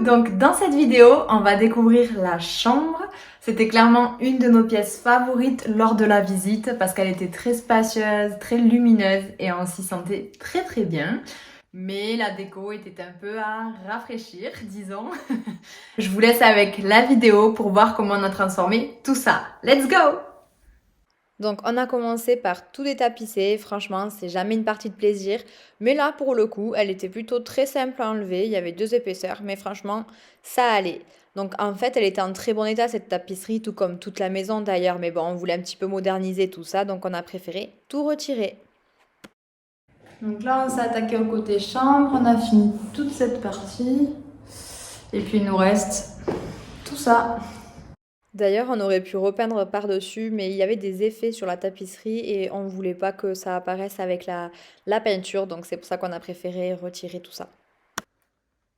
Donc dans cette vidéo, on va découvrir la chambre. C'était clairement une de nos pièces favorites lors de la visite parce qu'elle était très spacieuse, très lumineuse et on s'y sentait très très bien. Mais la déco était un peu à rafraîchir, disons. Je vous laisse avec la vidéo pour voir comment on a transformé tout ça. Let's go! Donc on a commencé par tout détapisser, franchement c'est jamais une partie de plaisir, mais là pour le coup elle était plutôt très simple à enlever, il y avait 2 épaisseurs, mais franchement ça allait. Donc en fait elle était en très bon état cette tapisserie, tout comme toute la maison d'ailleurs, mais bon on voulait un petit peu moderniser tout ça, donc on a préféré tout retirer. Donc là on s'est attaqué au côté chambre, on a fini toute cette partie, et puis il nous reste tout ça. D'ailleurs, on aurait pu repeindre par-dessus, mais il y avait des effets sur la tapisserie et on ne voulait pas que ça apparaisse avec la peinture, donc c'est pour ça qu'on a préféré retirer tout ça.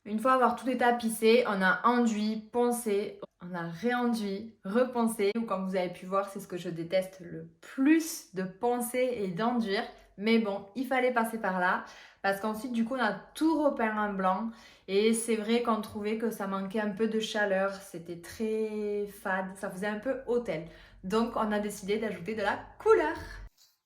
Une fois avoir tout détapissé, on a enduit, poncé, on a réenduit, reponcé. Comme vous avez pu voir, c'est ce que je déteste le plus, de poncer et d'enduire. Mais bon, il fallait passer par là parce qu'ensuite, du coup, on a tout repeint en blanc. Et c'est vrai qu'on trouvait que ça manquait un peu de chaleur. C'était très fade, ça faisait un peu hôtel. Donc, on a décidé d'ajouter de la couleur.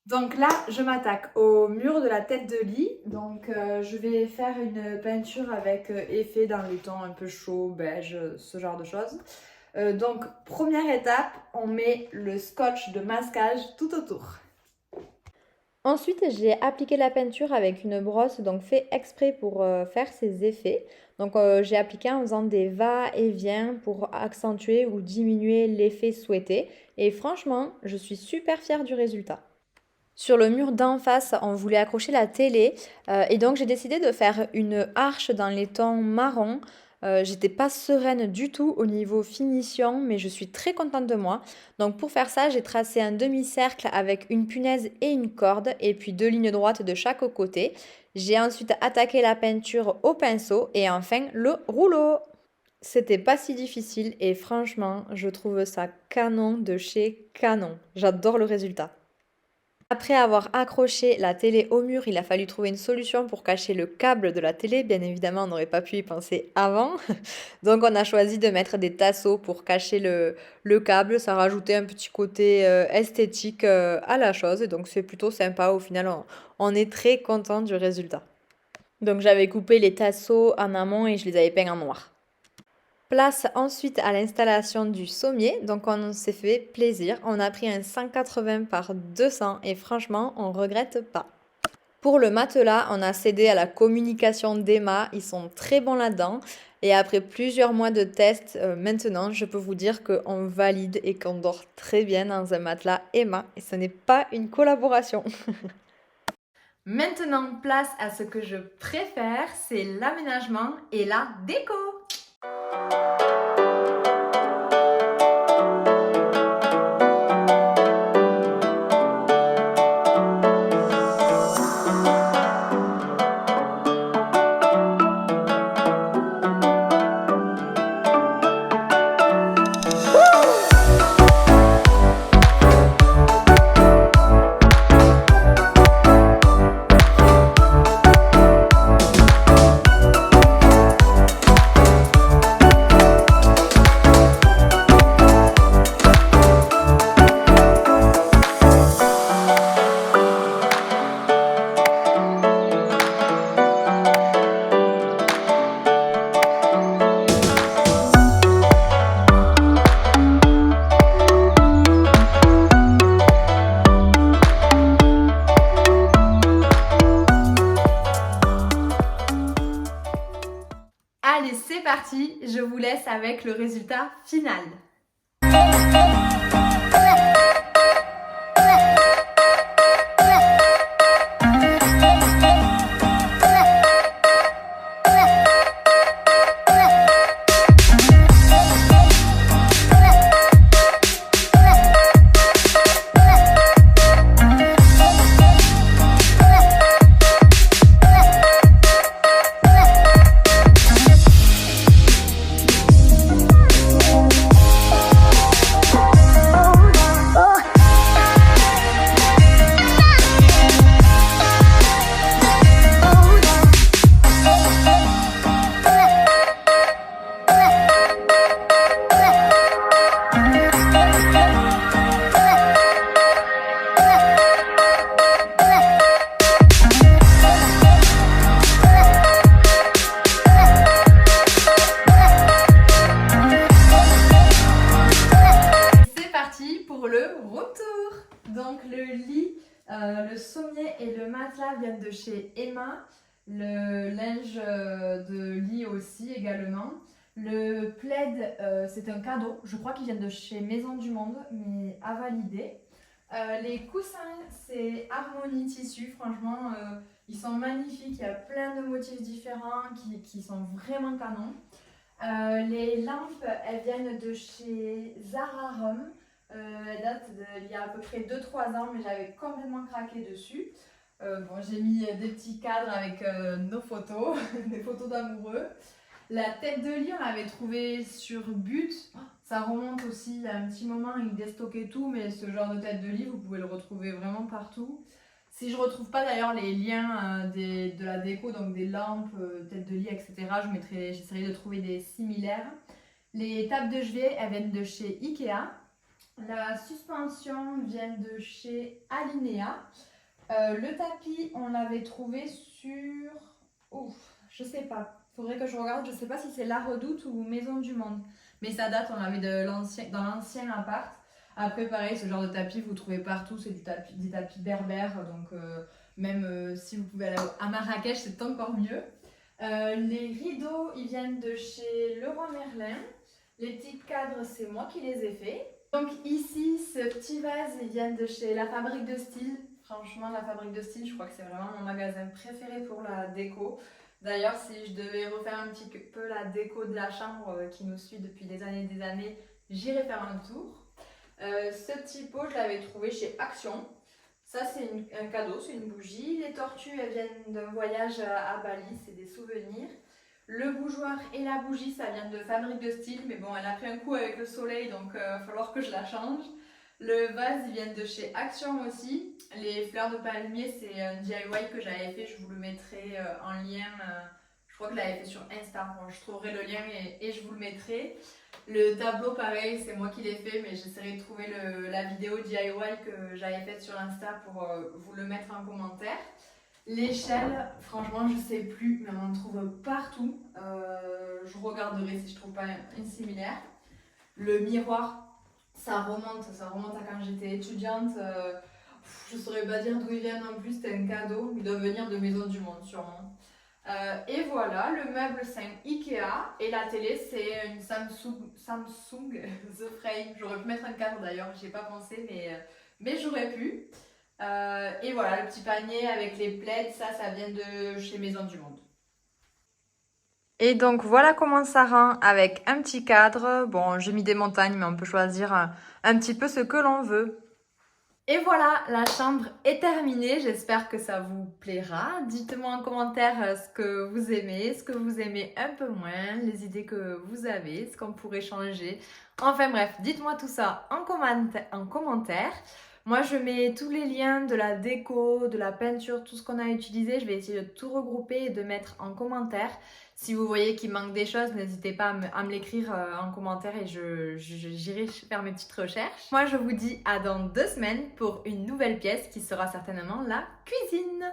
Donc là, je m'attaque au mur de la tête de lit. Donc je vais faire une peinture avec effet dans les tons un peu chaud, beige, ce genre de choses. Donc première étape, on met le scotch de masquage tout autour. Ensuite, j'ai appliqué la peinture avec une brosse, donc fait exprès pour faire ces effets. Donc j'ai appliqué en faisant des va-et-vient pour accentuer ou diminuer l'effet souhaité. Et franchement, je suis super fière du résultat. Sur le mur d'en face, on voulait accrocher la télé et donc j'ai décidé de faire une arche dans les tons marron. J'étais pas sereine du tout au niveau finition, mais je suis très contente de moi. Donc pour faire ça, j'ai tracé un demi-cercle avec une punaise et une corde et puis 2 lignes droites de chaque côté. J'ai ensuite attaqué la peinture au pinceau et enfin le rouleau. C'était pas si difficile et franchement, je trouve ça canon de chez Canon. J'adore le résultat. Après avoir accroché la télé au mur, il a fallu trouver une solution pour cacher le câble de la télé. Bien évidemment, on n'aurait pas pu y penser avant. Donc on a choisi de mettre des tasseaux pour cacher le câble. Ça rajoutait un petit côté esthétique à la chose. Et donc c'est plutôt sympa. Au final, on est très content du résultat. Donc j'avais coupé les tasseaux en amont et je les avais peints en noir. Place ensuite à l'installation du sommier, donc on s'est fait plaisir, on a pris un 180 par 200 et franchement on regrette pas. Pour le matelas, on a cédé à la communication d'Emma, ils sont très bons là-dedans et après plusieurs mois de tests, maintenant je peux vous dire qu'on valide et qu'on dort très bien dans un matelas Emma et ce n'est pas une collaboration. Maintenant place à ce que je préfère, c'est l'aménagement et la déco. Allez, c'est parti, je vous laisse avec le résultat final. Le sommier et le matelas viennent de chez Emma. Le linge de lit aussi également. Le plaid, c'est un cadeau. Je crois qu'ils viennent de chez Maison du Monde, mais à valider. Les coussins, c'est Harmonie Tissu. Franchement, ils sont magnifiques. Il y a plein de motifs différents qui sont vraiment canons. Les lampes, elles viennent de chez Zara Home. Elles datent d'il y a à peu près 2-3 ans, mais j'avais complètement craqué dessus. Bon, j'ai mis des petits cadres avec nos photos, des photos d'amoureux. La tête de lit, on l'avait trouvée sur But. Ça remonte aussi, il y a un petit moment, ils déstockaient tout, mais ce genre de tête de lit, vous pouvez le retrouver vraiment partout. Si je ne retrouve pas d'ailleurs les liens de la déco, donc des lampes, tête de lit, etc., j'essaierai de trouver des similaires. Les tables de chevet, elles viennent de chez Ikea. La suspension vient de chez Alinea. Le tapis, on l'avait trouvé sur... Ouf, je sais pas. Faudrait que je regarde. Je sais pas si c'est La Redoute ou Maison du Monde. Mais ça date, on l'avait dans l'ancien appart. Après, pareil, ce genre de tapis, vous trouvez partout. C'est des tapis berbères. Donc, même si vous pouvez aller à Marrakech, c'est encore mieux. Les rideaux, ils viennent de chez Leroy Merlin. Les petits cadres, c'est moi qui les ai faits. Donc ici, ce petit vase, il vient de chez La Fabrique de Style. Franchement, La Fabrique de Style, je crois que c'est vraiment mon magasin préféré pour la déco. D'ailleurs, si je devais refaire un petit peu la déco de la chambre qui nous suit depuis des années, j'irai faire un tour. Ce petit pot, je l'avais trouvé chez Action. Ça, c'est un cadeau, c'est une bougie. Les tortues, elles viennent d'un voyage à Bali, c'est des souvenirs. Le bougeoir et la bougie, ça vient de Fabrique de Style, mais bon, elle a pris un coup avec le soleil, donc il va falloir que je la change. Le vase, il vient de chez Action aussi. Les fleurs de palmier, c'est un DIY que j'avais fait, je vous le mettrai en lien. Je crois que je l'avais fait sur Insta, bon, je trouverai le lien et je vous le mettrai. Le tableau, pareil, c'est moi qui l'ai fait, mais j'essaierai de trouver la vidéo DIY que j'avais faite sur Insta pour vous le mettre en commentaire. L'échelle, franchement, je sais plus, mais on en trouve partout. Je regarderai si je trouve pas une similaire. Le miroir, ça remonte à quand j'étais étudiante. Je saurais pas dire d'où ils viennent non plus, c'était un cadeau. Ils doivent venir de Maison du Monde, sûrement. Et voilà, le meuble c'est un Ikea et la télé c'est une Samsung The Frame. J'aurais pu mettre un cadre d'ailleurs, j'y ai pas pensé, mais j'aurais pu. Et voilà, le petit panier avec les plaids, ça vient de chez Maison du Monde. Et donc voilà comment ça rend avec un petit cadre. Bon, j'ai mis des montagnes, mais on peut choisir un petit peu ce que l'on veut. Et voilà, la chambre est terminée. J'espère que ça vous plaira. Dites-moi en commentaire ce que vous aimez un peu moins, les idées que vous avez, ce qu'on pourrait changer. Enfin bref, dites-moi tout ça en commentaire. Moi, je mets tous les liens de la déco, de la peinture, tout ce qu'on a utilisé. Je vais essayer de tout regrouper et de mettre en commentaire. Si vous voyez qu'il manque des choses, n'hésitez pas à me l'écrire en commentaire et j'irai faire mes petites recherches. Moi, je vous dis à dans 2 semaines pour une nouvelle pièce qui sera certainement la cuisine.